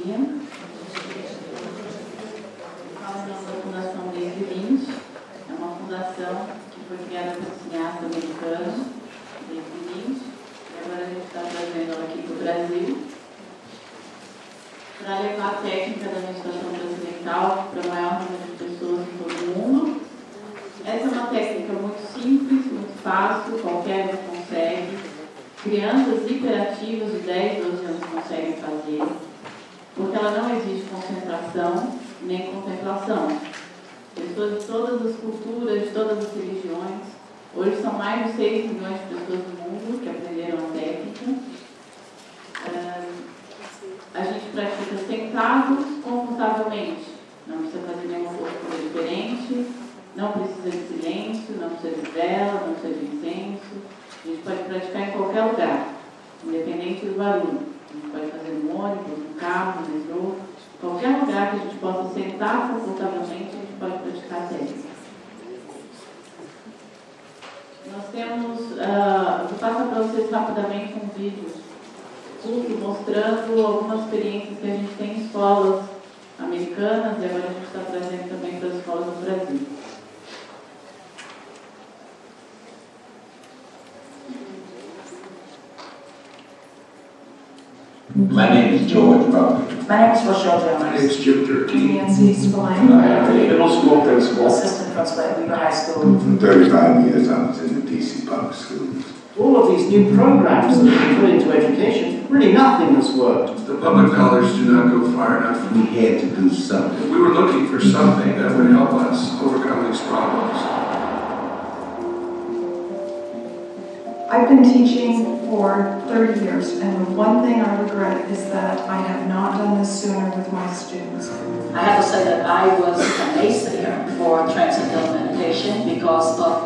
dia. Falo da Fundação Lynch. É uma fundação que foi criada por um cineasta americano, Lynch, e agora a gente está trazendo ela aqui para o Brasil para levar a técnica da meditação transcendental para o maior número de pessoas em todo o mundo. Essa é uma técnica muito simples, muito fácil, qualquer um consegue. Crianças hiperativas de 10, 12 anos conseguem fazer, porque ela não exige concentração nem contemplação. Pessoas de todas as culturas, de todas as religiões. Hoje são mais de 6 milhões de pessoas no mundo que aprenderam a técnica. A gente pratica sentados confortavelmente. Não precisa fazer nenhuma postura diferente, não precisa de silêncio, não precisa de vela, não precisa de incenso. A gente pode praticar em qualquer lugar, independente do barulho. A gente pode fazer no ônibus, no carro, no metrô. Qualquer lugar que a gente possa sentar confortavelmente, a gente pode praticar a técnica. Nós temos, vou passar para vocês rapidamente um vídeo curto mostrando algumas experiências que a gente tem em escolas americanas e agora a gente está trazendo também para as escolas do Brasil. My name is George Robert. My name is Rochelle Jones. My name is Jim Durkee. Nancy Spillane. Middle school principal. Assistant principal at Weaver High School. For 35 years, I was in the DC public schools. All of these new programs that have been put into education, really nothing has worked. The public dollars do not go far enough. We had to do something. We were looking for something that would help us overcome these problems. I've been teaching for 30 years, and the one thing I regret is that I have not done this sooner with my students. I have to say that I was a naysayer for Transcendental meditation because of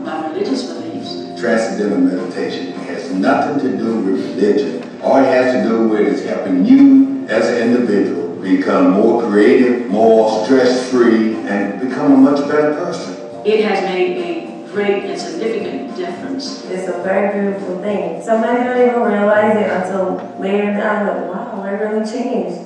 my religious beliefs. Transcendental meditation has nothing to do with religion. All it has to do with is helping you as an individual become more creative, more stress-free, and become a much better person. It has made a great and significant difference. It's a very beautiful thing. Sometimes you don't even realize it until later down, like, wow, I really changed.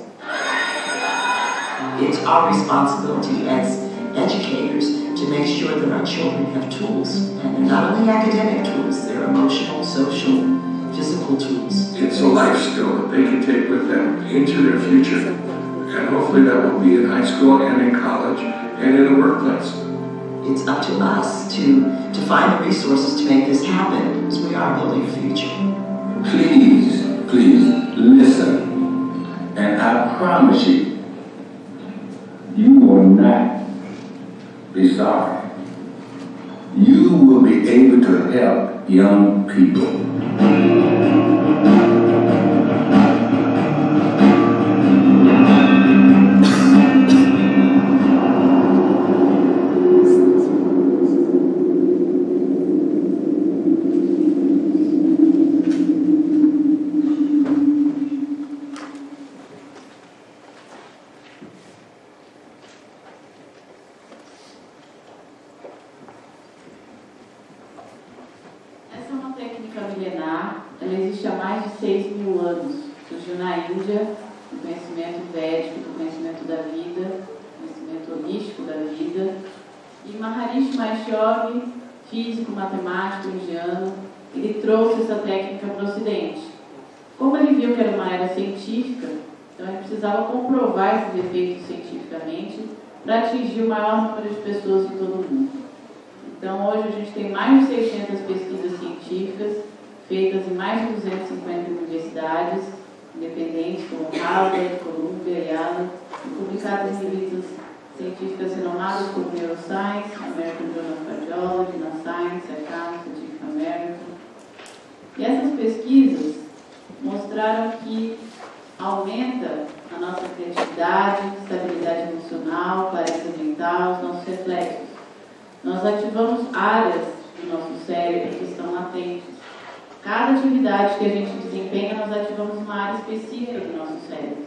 It's our responsibility as educators to make sure that our children have tools. And they're not only academic tools, they're emotional, social, physical tools. It's a life skill that they can take with them into their future. And hopefully that will be in high school and in college and in the workplace. It's up to us to find the resources to make this happen, because we are building a future. Please listen. And I promise you, you will not be sorry. You will be able to help young people. Ela existe há mais de 6 mil anos. Surgiu na Índia, o conhecimento védico, o conhecimento da vida, o conhecimento holístico da vida. E Maharishi Mahesh Yogi, físico, matemático, indiano, ele trouxe essa técnica para o Ocidente. Como ele viu que era uma era científica, então ele precisava comprovar esses efeitos cientificamente para atingir o maior número de pessoas em todo o mundo. Então hoje a gente tem mais de 600 pesquisas científicas feitas em mais de 250 universidades independentes, como Harvard, Columbia, Yale, e publicadas em revistas científicas renomadas como Neuroscience, American Journal of Cardiology, na Science, Account, Scientific American. E essas pesquisas mostraram que aumenta a nossa criatividade, estabilidade emocional, clareza mental, os nossos reflexos. Nós ativamos áreas do nosso cérebro que estão latentes. Cada atividade que a gente desempenha, nós ativamos uma área específica do nosso cérebro.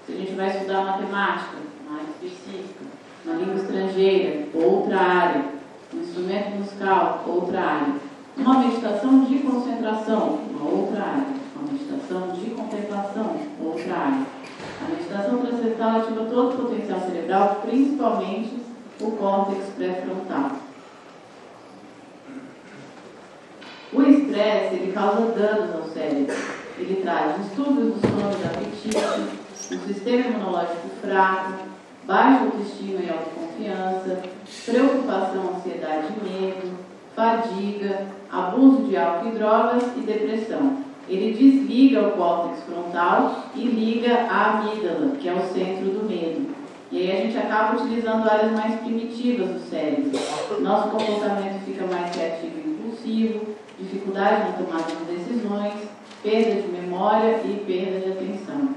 Se a gente vai estudar matemática, uma área específica. Uma língua estrangeira, outra área. Um instrumento musical, outra área. Uma meditação de concentração, uma outra área. Uma meditação de contemplação, outra área. A meditação transcendental ativa todo o potencial cerebral, principalmente o córtex pré-frontal. O estresse, ele causa danos ao cérebro. Ele traz distúrbios do sono e do apetite, um sistema imunológico fraco, baixa autoestima e autoconfiança, preocupação, ansiedade e medo, fadiga, abuso de álcool e drogas e depressão. Ele desliga o córtex frontal e liga a amígdala, que é o centro do medo. E aí a gente acaba utilizando áreas mais primitivas do cérebro. Nosso comportamento fica mais reativo e impulsivo, dificuldade na tomada de decisões, perda de memória e perda de atenção.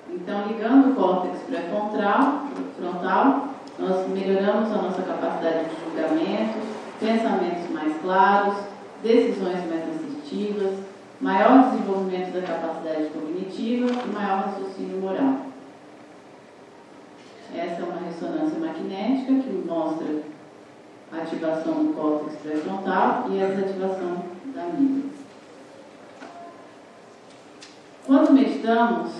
Então, ligando o córtex pré-frontal, nós melhoramos a nossa capacidade de julgamento, pensamentos mais claros, decisões mais assertivas, maior desenvolvimento da capacidade cognitiva e maior raciocínio moral. Essa é uma ressonância magnética que mostra a ativação do córtex pré-frontal e a desativação da amígdala. Quando meditamos,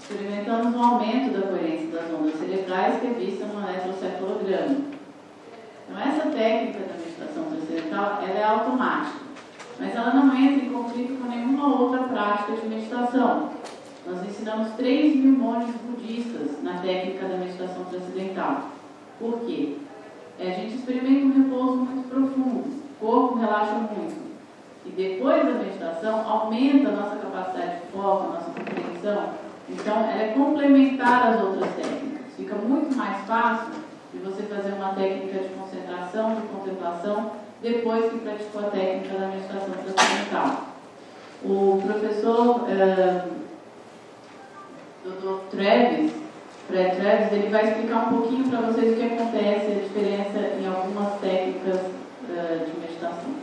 experimentamos um aumento da coerência das ondas cerebrais que é vista no eletrocefalograma. Então, essa técnica da meditação transcendental, ela é automática, mas ela não entra em conflito com nenhuma outra prática de meditação. Nós ensinamos 3.000 monges budistas na técnica da meditação transcendental. Por quê? A gente experimenta um repouso muito profundo, o corpo relaxa muito. E depois da meditação, aumenta a nossa capacidade de foco, a nossa compreensão. Então, ela é complementar às outras técnicas. Fica muito mais fácil de você fazer uma técnica de concentração, de contemplação, depois que praticou a técnica da meditação transcendental. O professor Dr. Travis, ele vai explicar um pouquinho para vocês o que acontece, a diferença em algumas técnicas de meditação.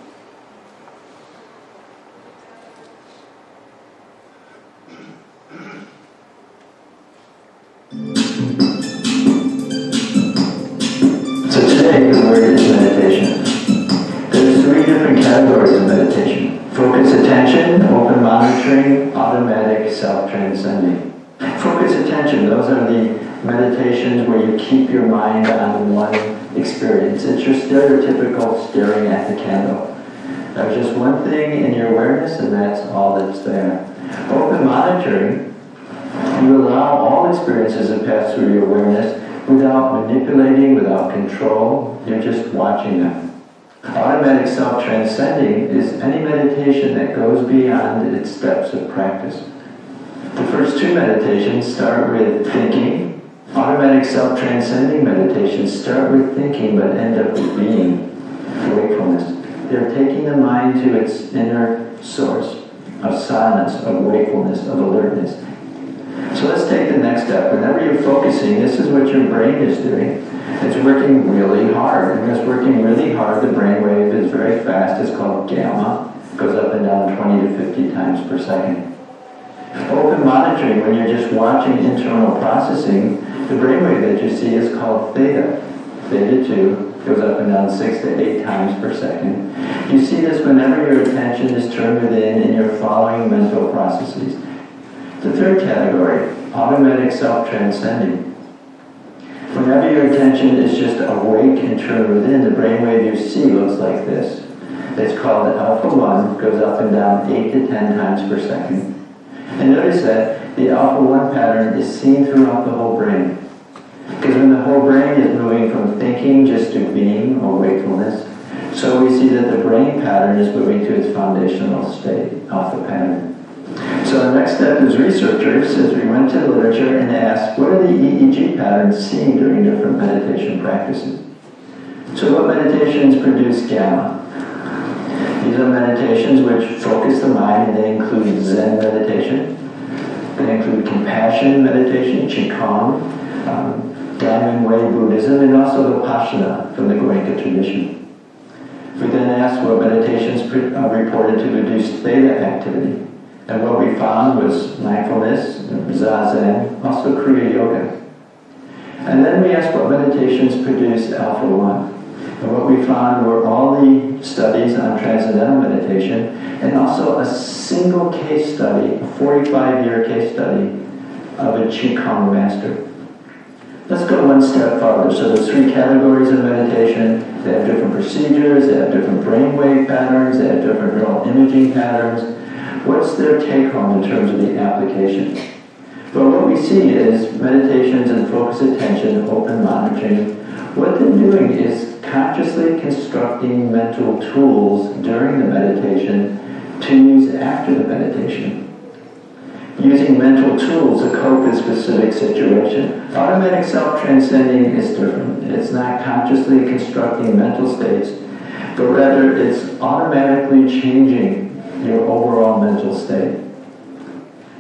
So today the word is meditation. There's 3 different categories of meditation: focus attention, open monitoring, automatic self-transcending. Focus attention, those are the meditations where you keep your mind on one experience. It's your stereotypical staring at the candle. There's just one thing in your awareness and that's all that's there. Open monitoring, you allow all experiences to pass through your awareness without manipulating, without control. You're just watching them. Automatic self-transcending is any meditation that goes beyond its steps of practice. The first 2 meditations start with thinking. Automatic self-transcending meditations start with thinking but end up with being, wakefulness. They're taking the mind to its inner source of silence, of wakefulness, of alertness. So let's take the next step. Whenever you're focusing, this is what your brain is doing. It's working really hard. And when it's working really hard, the brain wave is very fast. It's called gamma. It goes up and down 20 to 50 times per second. Open monitoring, when you're just watching internal processing, the brainwave that you see is called theta. Theta 2 goes up and down 6 to 8 times per second. You see this whenever your attention is turned within and you're following mental processes. The third category, automatic self-transcending. Whenever your attention is just awake and turned within, the brainwave you see looks like this. It's called alpha 1, goes up and down 8 to 10 times per second. And notice that the alpha 1 pattern is seen throughout the whole brain. Because when the whole brain is moving from thinking just to being or wakefulness, so we see that the brain pattern is moving to its foundational state, alpha pattern. So the next step is researchers, as we went to the literature and asked, what are the EEG patterns seen during different meditation practices? So what meditations produce gamma? These are meditations which focus the mind, and they include Zen meditation. They include compassion meditation, Qigong, Diamond Way Buddhism, and also Vipassana from the Goenka tradition. We then asked what meditations are reported to produce theta activity. And what we found was mindfulness, Zazen, also Kriya Yoga. And then we asked what meditations produce alpha 1. And what we found were all the studies on transcendental meditation and also a single case study, a 45-year case study of a Qigong master. Let's go one step farther. So there's 3 categories of meditation. They have different procedures, they have different brainwave patterns, they have different neural imaging patterns. What's their take-home in terms of the application? But what we see is meditations and focused attention, open monitoring. What they're doing is consciously constructing mental tools during the meditation to use after the meditation. Using mental tools to cope with specific situation. Automatic self-transcending is different. It's not consciously constructing mental states, but rather it's automatically changing your overall mental state.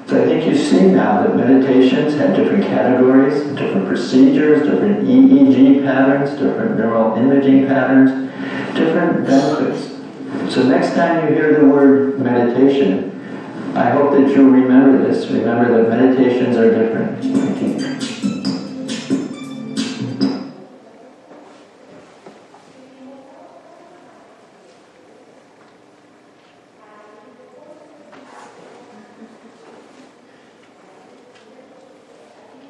So I think you see now that meditations have different categories, different procedures, different EEG patterns, different neural imaging patterns, different benefits. So next time you hear the word meditation, I hope that you'll remember this. Remember that meditations are different.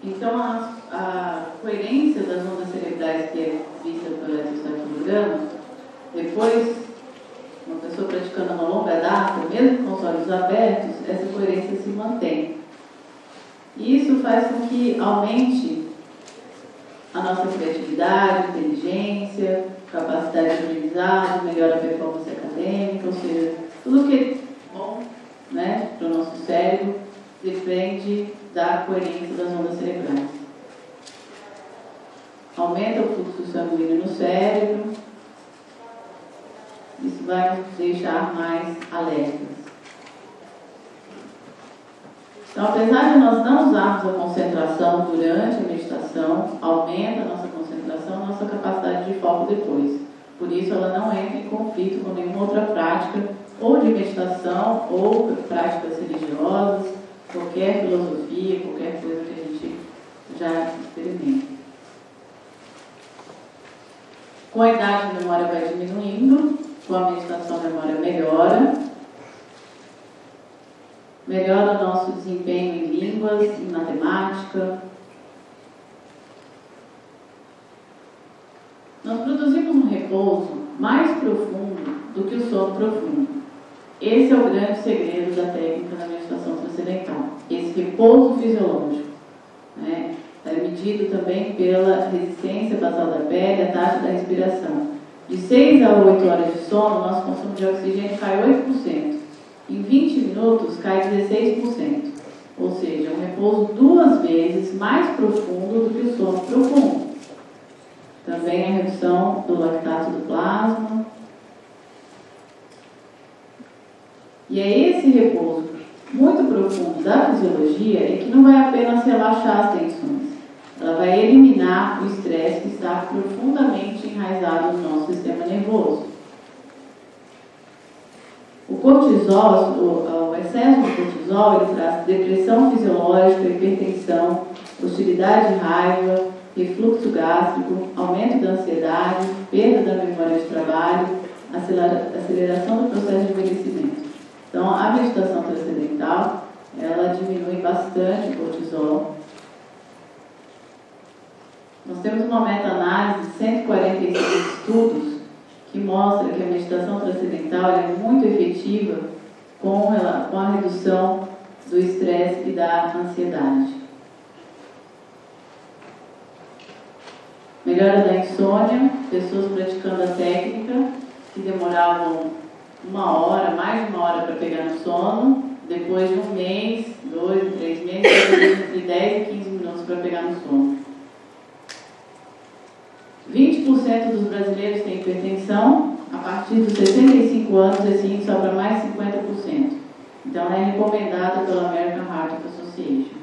Então, a coerência das ondas cerebrais que é vista pelo eletroencefalograma, depois, uma pessoa praticando uma longa data, mesmo com os olhos abertos, essa coerência se mantém. E isso faz com que aumente a nossa criatividade, inteligência, capacidade de aprendizado, melhora a performance acadêmica, ou seja, tudo que é bom, né, para o nosso cérebro depende da coerência das ondas cerebrais. Aumenta o fluxo sanguíneo no cérebro. Isso vai nos deixar mais alertas. Então, apesar de nós não usarmos a concentração durante a meditação, aumenta a nossa concentração, a nossa capacidade de foco depois. Por isso, ela não entra em conflito com nenhuma outra prática, ou de meditação, ou práticas religiosas, qualquer filosofia, qualquer coisa que a gente já experimenta. Com a idade, a memória vai diminuindo. Com a meditação, a memória melhora. Melhora o nosso desempenho em línguas, em matemática. Nós produzimos um repouso mais profundo do que o sono profundo. Esse é o grande segredo da técnica da meditação transcendental. Esse repouso fisiológico, né? É medido também pela resistência basal da pele, a taxa da respiração. De 6 a 8 horas de sono, nosso consumo de oxigênio cai 8%. Em 20 minutos, cai 16%. Ou seja, um repouso 2 vezes mais profundo do que o sono profundo. Também a redução do lactato do plasma. E é esse repouso muito profundo da fisiologia é que não vai apenas relaxar as tensões. Ela vai eliminar o estresse que está profundamente enraizado no nosso sistema nervoso. O cortisol, o excesso de cortisol, ele traz depressão fisiológica, hipertensão, hostilidade e raiva, refluxo gástrico, aumento da ansiedade, perda da memória de trabalho, aceleração do processo de envelhecimento. Então, a meditação transcendental, ela diminui bastante o cortisol. Nós temos uma meta-análise de 145 estudos que mostra que a meditação transcendental é muito efetiva com a redução do estresse e da ansiedade. Melhora da insônia, pessoas praticando a técnica que demoravam 1 hora, mais de 1 hora para pegar no sono, depois de 1 mês, 2, 3 meses, entre 10 e 15 minutos para pegar no sono. 20% dos brasileiros têm hipertensão, a partir dos 65 anos esse índice sobra mais 50%. Então é recomendada pela American Heart Association.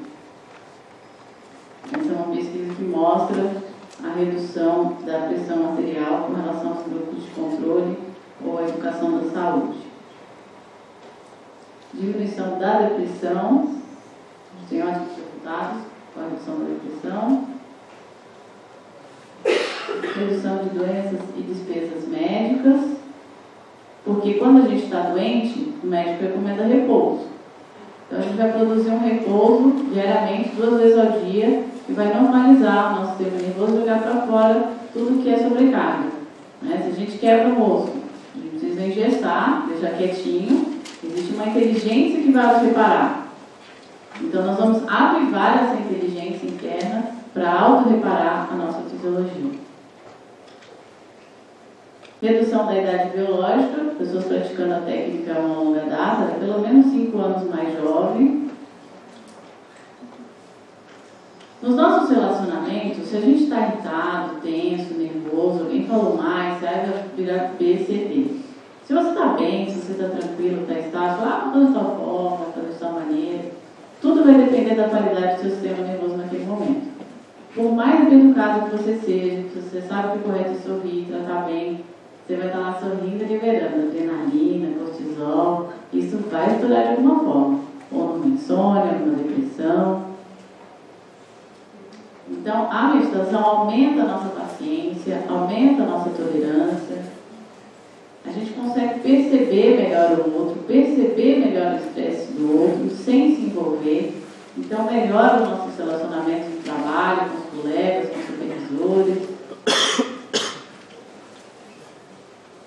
Essa é uma pesquisa que mostra a redução da pressão arterial com relação aos grupos de controle ou a educação da saúde. Diminuição da depressão, tem ótimos resultados com a redução da depressão. redução de doenças e despesas médicas, porque quando a gente está doente, o médico recomenda repouso. Então a gente vai produzir um repouso diariamente, 2 vezes ao dia, que vai normalizar o nosso sistema nervoso e jogar para fora tudo que é sobrecarga. Né? Se a gente quebra o osso, a gente precisa engessar, deixar quietinho, existe uma inteligência que vai nos reparar. Então nós vamos avivar essa inteligência interna para auto-reparar a nossa fisiologia. Redução da idade biológica, pessoas praticando a técnica a uma longa data, pelo menos 5 anos mais jovem. Nos nossos relacionamentos, se a gente está irritado, tenso, nervoso, alguém falou mais, você vai virar B, C, D. Se você está bem, se você está tranquilo, está estável, vou fazer de tal forma, vou fazer de tal maneira. Tudo vai depender da qualidade do seu sistema nervoso naquele momento. Por mais bem educado que você seja, se você sabe que o correto é sorrir, tratar bem, você vai estar lá sorrindo e liberando adrenalina, cortisol. Isso vai estourar de alguma forma. Ou numa insônia, numa depressão. Então, a meditação aumenta a nossa paciência, aumenta a nossa tolerância. A gente consegue perceber melhor o outro, perceber melhor o estresse do outro, sem se envolver. Então, melhora os nossos relacionamentos no trabalho, com os colegas, com os supervisores.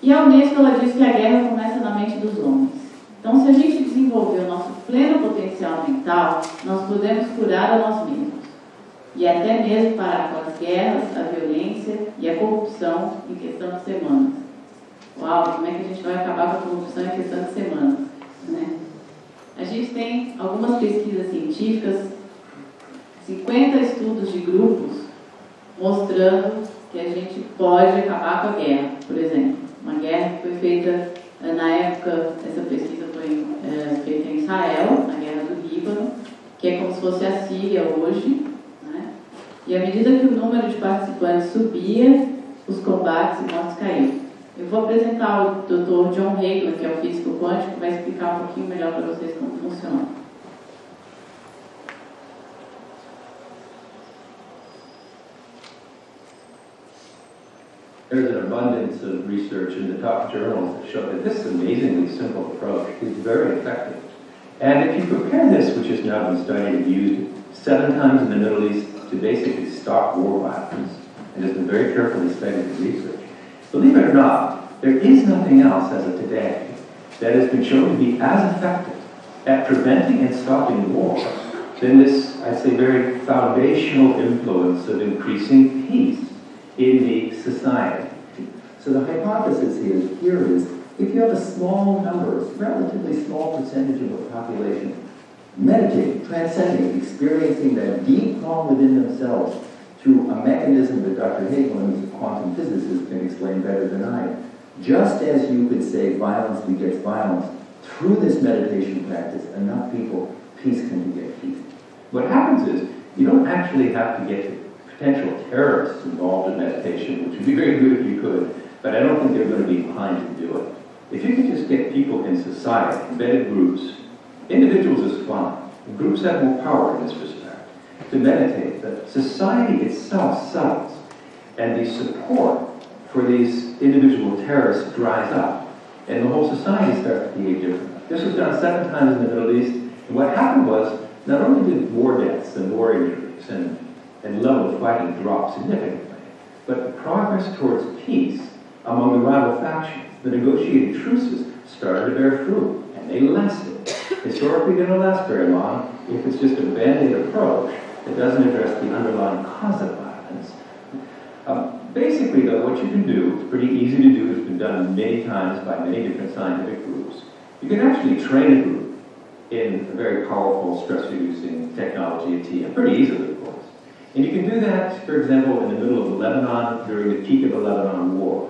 E a Unesco, ela diz que a guerra começa na mente dos homens. Então, se a gente desenvolver o nosso pleno potencial mental, nós podemos curar a nós mesmos. E até mesmo parar com as guerras, a violência e a corrupção em questão de semanas. Uau, como é que a gente vai acabar com a corrupção em questão de semanas? Né? A gente tem algumas pesquisas científicas, 50 estudos de grupos, mostrando que a gente pode acabar com a guerra, por exemplo. Uma guerra que foi feita, na época, essa pesquisa foi feita em Israel, na guerra do Líbano, que é como se fosse a Síria hoje. Né? E à medida que o número de participantes subia, os combates e mortes caíam. Eu vou apresentar o Dr. John Hagler, que é o físico quântico, que vai explicar um pouquinho melhor para vocês como funciona. There's an abundance of research in the top journals that show that this amazingly simple approach is very effective. And if you compare this, which has now been studied and used 7 times in the Middle East to basically stop war violence, and has been very carefully studied in research, believe it or not, there is nothing else as of today that has been shown to be as effective at preventing and stopping war than this, I'd say, very foundational influence of increasing peace in the society. So the hypothesis here is if you have a small number, a relatively small percentage of a population meditating, transcending, experiencing that deep calm within themselves through a mechanism that Dr. Hagel, who's a quantum physicist, can explain better than I, just as you could say violence begets violence, through this meditation practice, enough people, peace can beget peace. What happens is, you don't actually have to get potential terrorists involved in meditation, which would be very good if you could, but I don't think they're going to be inclined to do it. If you could just get people in society, embedded groups, individuals is fine. Groups have more power in this respect to meditate. But society itself settles, and the support for these individual terrorists dries up, and the whole society starts to behave differently. This was done 7 times in the Middle East, and what happened was, not only did war deaths and war injuries and level of fighting drop significantly, but the progress towards peace among the rival factions, the negotiated truces, started to bear fruit, and they lasted. Historically, they don't last very long if it's just a band-aid approach that doesn't address the underlying cause of violence. Basically, though, what you can do, it's pretty easy to do, it's been done many times by many different scientific groups. You can actually train a group in a very powerful stress-reducing technology, ATM, pretty easily, of course. And you can do that, for example, in the middle of Lebanon during the peak of the Lebanon War.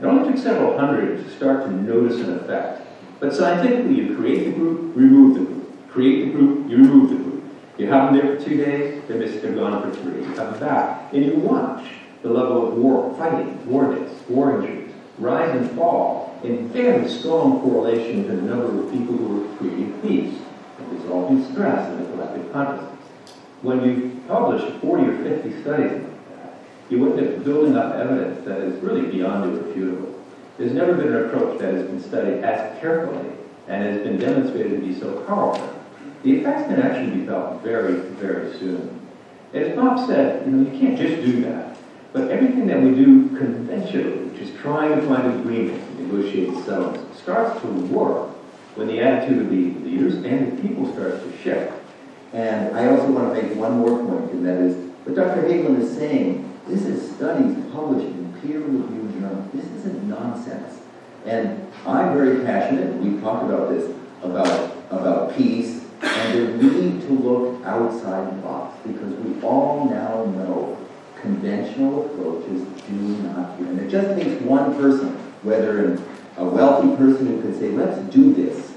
It only took several hundred to start to notice an effect. But scientifically, you create the group, remove the group. Create the group, you remove the group. You have them there for 2 days, they're gone for 3. You have them back, and you watch the level of war, fighting, war deaths, war injuries, rise and fall in very strong correlation to the number of people who are creating peace and resolving stress in the collective consciousness. When you publish 40 or 50 studies like that, you end up building up evidence that is really beyond irrefutable. There's never been an approach that has been studied as carefully and has been demonstrated to be so powerful. The effects can actually be felt very, very soon. As Bob said, you can't just do that. But everything that we do conventionally, which is trying to find agreement, negotiate settlements, starts to work when the attitude of the leaders and the people starts to shift. And I also want to make one more point, and that is, what Dr. Hagelin is saying, this is studies published in peer-reviewed journals. This isn't nonsense. And I'm very passionate, we've talked about this, about peace, and the need to look outside the box, because we all now know conventional approaches do not do. And it just takes one person, whether a wealthy person who can say, let's do this.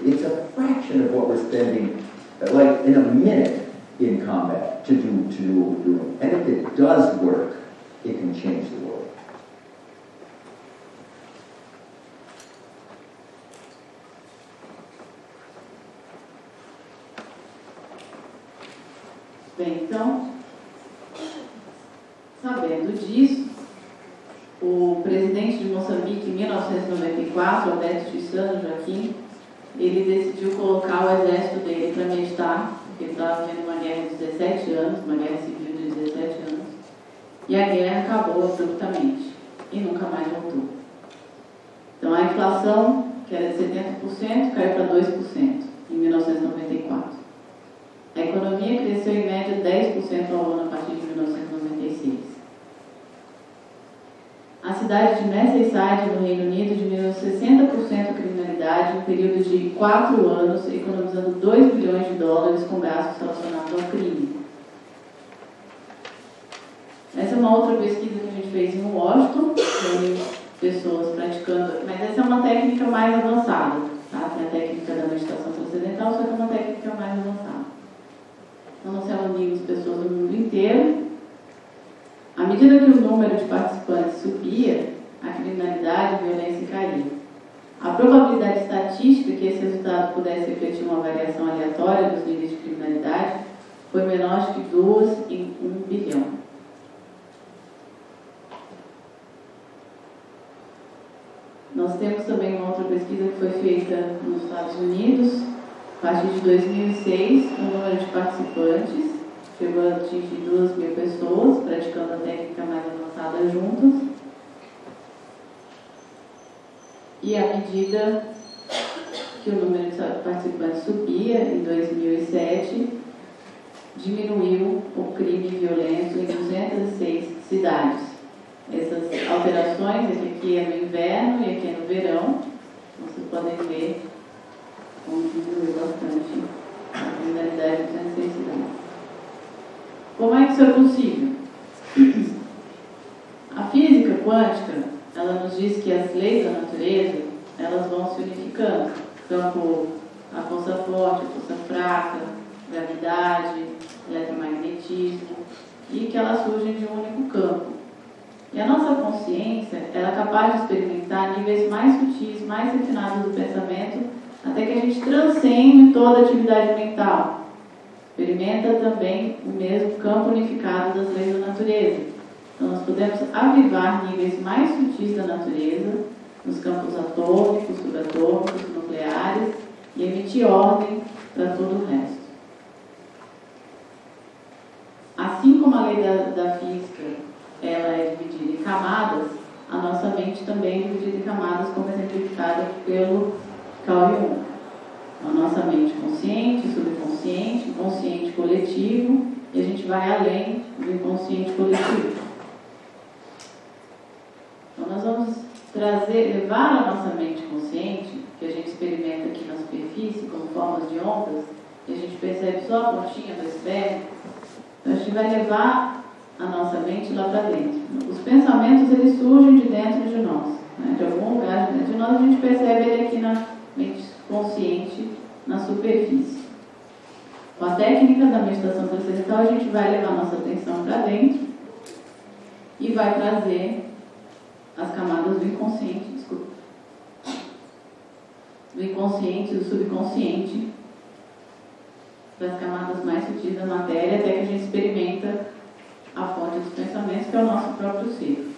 It's a fraction of what we're spending, like in a minute in combat to do what we're doing. And if it does work, it can change the world. Bem, então, sabendo disso, o presidente de Moçambique, em 1994, Alberto Chissano Joaquim, ele decidiu colocar o exército dele para meditar, porque ele estava vivendo uma guerra de 17 anos, uma guerra civil de 17 anos, e a guerra acabou abruptamente, e nunca mais voltou. Então a inflação, que era de 70%, caiu para 2% em 1994. A economia cresceu em média 10% ao ano a partir de 1996. A cidade de Merseyside, no Reino Unido, diminuiu 60% a criminalidade em um período de 4 anos, economizando $2 bilhões com gastos relacionados ao crime. Essa é uma outra pesquisa que a gente fez em Washington, com pessoas praticando, mas essa é uma técnica mais avançada, tá? Tem a técnica da meditação transcendental, só que é uma técnica mais avançada. Então, nós reunimos pessoas do mundo inteiro. À medida que o número de participantes subia, a criminalidade e a violência caía. A probabilidade estatística que esse resultado pudesse refletir uma variação aleatória dos níveis de criminalidade foi menor de que 2 em 1 bilhão. Nós temos também uma outra pesquisa que foi feita nos Estados Unidos, a partir de 2006, o número de participantes chegou a atingir 2.000 pessoas, praticando a técnica mais avançada juntas. E à medida que o número de participantes subia, em 2007, diminuiu o crime violento em 206 cidades. Essas alterações, esse aqui é no inverno e aqui é no verão, vocês podem ver como diminuiu bastante a criminalidade em 206 cidades. Como é que isso é possível? A física quântica, ela nos diz que as leis da natureza, elas vão se unificando. A força forte, a força fraca, gravidade, eletromagnetismo, e que elas surgem de um único campo. E a nossa consciência, ela é capaz de experimentar níveis mais sutis, mais refinados do pensamento, até que a gente transcende toda a atividade mental. Experimenta também o mesmo campo unificado das leis da natureza. Então, nós podemos avivar níveis mais sutis da natureza, nos campos atômicos, subatômicos, nucleares, e emitir ordem para todo o resto. Assim como a lei da física ela é dividida em camadas, a nossa mente também é dividida em camadas, como exemplificada pelo Carl Jung. A nossa mente consciente, subconsciente, consciente coletivo, e a gente vai além do inconsciente coletivo. Então nós vamos levar a nossa mente consciente, que a gente experimenta aqui na superfície, como formas de ondas, e a gente percebe só a pontinha do iceberg. Então a gente vai levar a nossa mente lá para dentro. Os pensamentos, eles surgem de dentro de nós, né? De algum lugar de dentro de nós, a gente percebe ele aqui na mente consciente, na superfície. Com a técnica da meditação transcendental, a gente vai levar nossa atenção para dentro e vai trazer as camadas do inconsciente, do inconsciente, do subconsciente, para as camadas mais sutis da matéria, até que a gente experimenta a fonte que é o nosso próprio ser.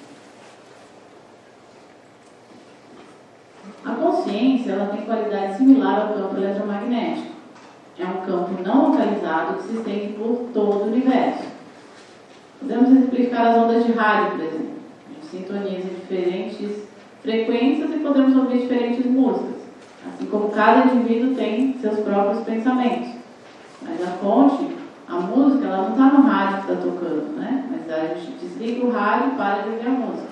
A consciência, ela tem qualidade similar ao campo eletromagnético. É um campo não localizado que se estende por todo o universo. Podemos explicar as ondas de rádio, por exemplo. A gente sintoniza diferentes frequências e podemos ouvir diferentes músicas. Assim como cada indivíduo tem seus próprios pensamentos. Mas a fonte, a música, ela não está no rádio que está tocando, né? Mas a gente desliga o rádio e para de ouvir a música.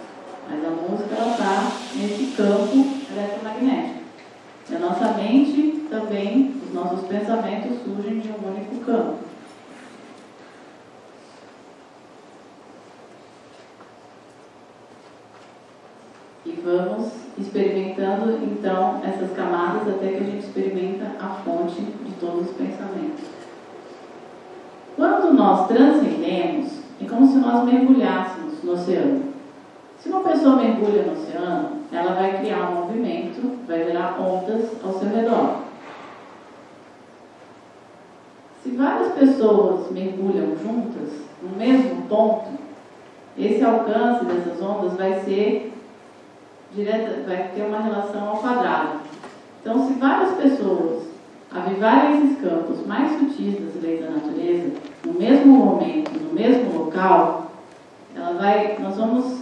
Mas a música, ela está nesse campo eletromagnético. E a nossa mente também, os nossos pensamentos surgem de um único campo. E vamos experimentando, então, essas camadas até que a gente experimenta a fonte de todos os pensamentos. Quando nós transcendemos, é como se nós mergulhássemos no oceano. Se uma pessoa mergulha no oceano, ela vai criar um movimento, vai gerar ondas ao seu redor. Se várias pessoas mergulham juntas, no mesmo ponto, esse alcance dessas ondas vai ser vai ter uma relação ao quadrado. Então, se várias pessoas avivarem esses campos mais sutis das leis da natureza, no mesmo momento, no mesmo local, nós vamos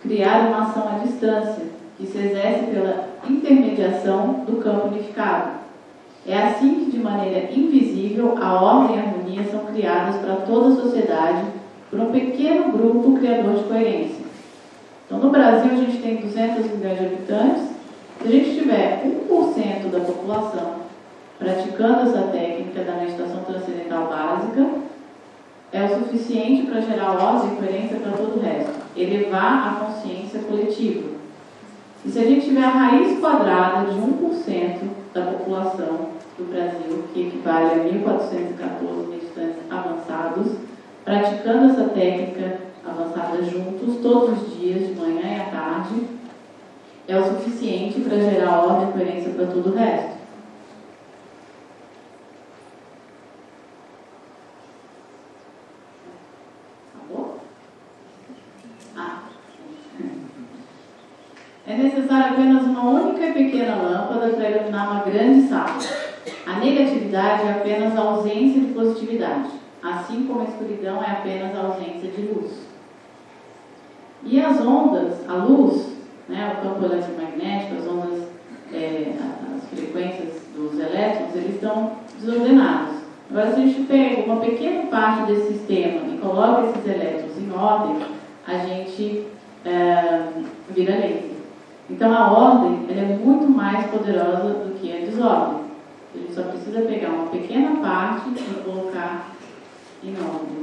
criar uma ação à distância, que se exerce pela intermediação do campo unificado. É assim que, de maneira invisível, a ordem e a harmonia são criadas para toda a sociedade por um pequeno grupo criador de coerência. Então, no Brasil, a gente tem 200 milhões de habitantes. Se a gente tiver 1% da população praticando essa técnica da meditação transcendental básica, é o suficiente para gerar ordem e coerência para todo o resto, elevar a consciência coletiva. E se a gente tiver a raiz quadrada de 1% da população do Brasil, que equivale a 1.414 meditantes avançados, praticando essa técnica avançada juntos, todos os dias, de manhã e à tarde, é o suficiente para gerar ordem e coerência para todo o resto. Acabou? É necessário apenas uma única e pequena lâmpada para iluminar uma grande sala. A negatividade é apenas a ausência de positividade, assim como a escuridão é apenas a ausência de luz. E as ondas, a luz, né, o campo eletromagnético, as ondas, as frequências dos elétrons, eles estão desordenados. Agora, se a gente pega uma pequena parte desse sistema e coloca esses elétrons em ordem, a gente vira laser. Então, a ordem ela é muito mais poderosa do que a desordem. A gente só precisa pegar uma pequena parte e colocar em ordem.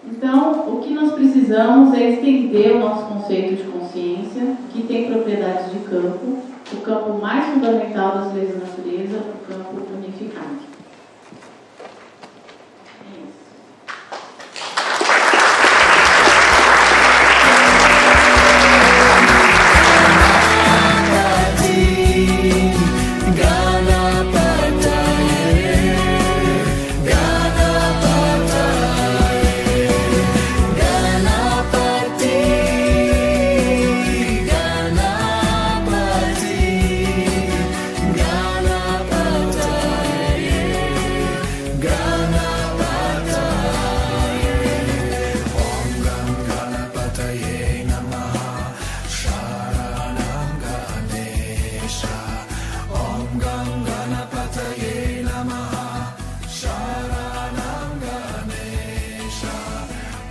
Então, o que nós precisamos é estender o nosso conceito de consciência, que tem propriedades de campo, o campo mais fundamental das leis da natureza, o campo unificado.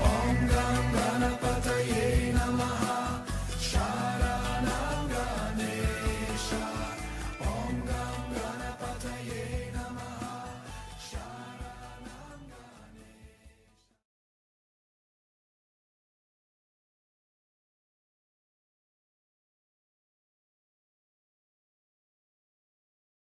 Om Gam